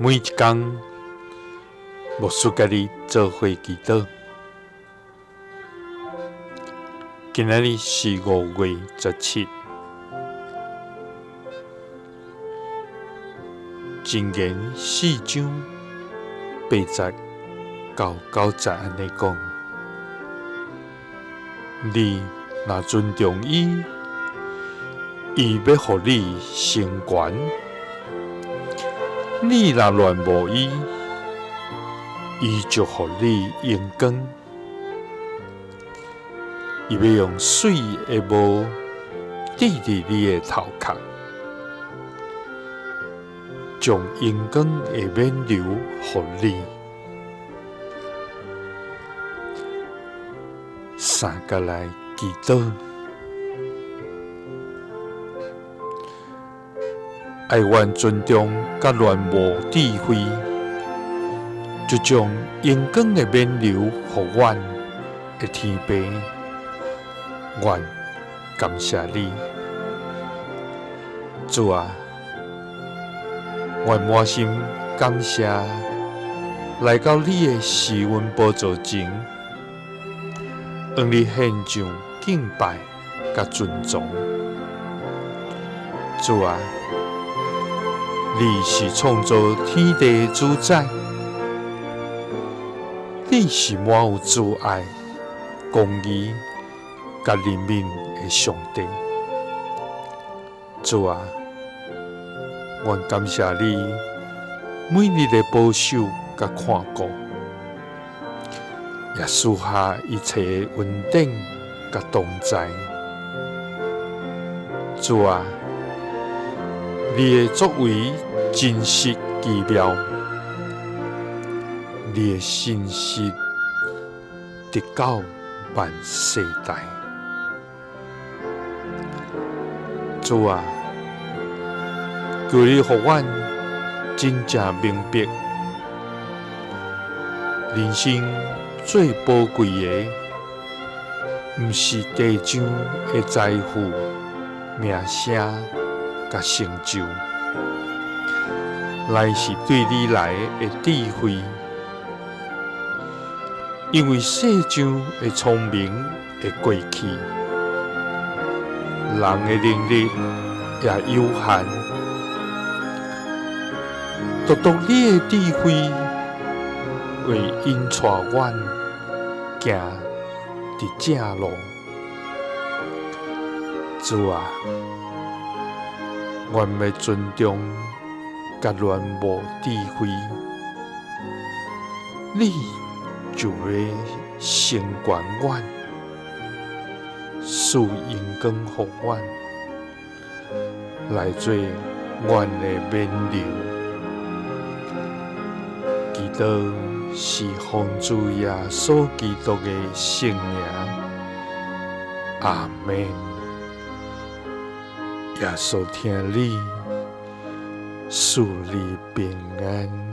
每一天，牧师甲你做伙祈祷。今仔日是5月17，箴言4章80到90安尼讲：你若尊重伊，伊要互你升悬；你若恋慕伊，伊就互你荣光。伊要用水的毛滴伫你的头壳，将荣光的冕流互你。三个来祈祷，爱愿尊重甲恋慕智慧，就将荣光的冕流互阮的天父。愿感谢你，主啊！愿满心感谢来到你的施恩宝座前，向你献上敬拜甲尊重。主啊！你是创造天地的主宰，你是满有慈爱、公义甲人民的上帝。主啊，愿感谢你每日的保守甲看顾，也赐下一切的稳定甲同在。主啊，你的作为真实奇妙，你的信实直到万世代。主啊，求你予阮真正明白，人生最宝贵的，毋是地上的财富、名声甲成就，乃是对你来的智慧。因为世上的聪明会过去，人的能力也有限，独独你的智慧会引带阮行伫正路。主啊，阮要尊重甲恋慕智慧，你就会升悬阮，赐荣光予阮，来做阮的冕流。祈祷是奉主耶稣基督的圣名，阿们。耶稣听你，赐你平安。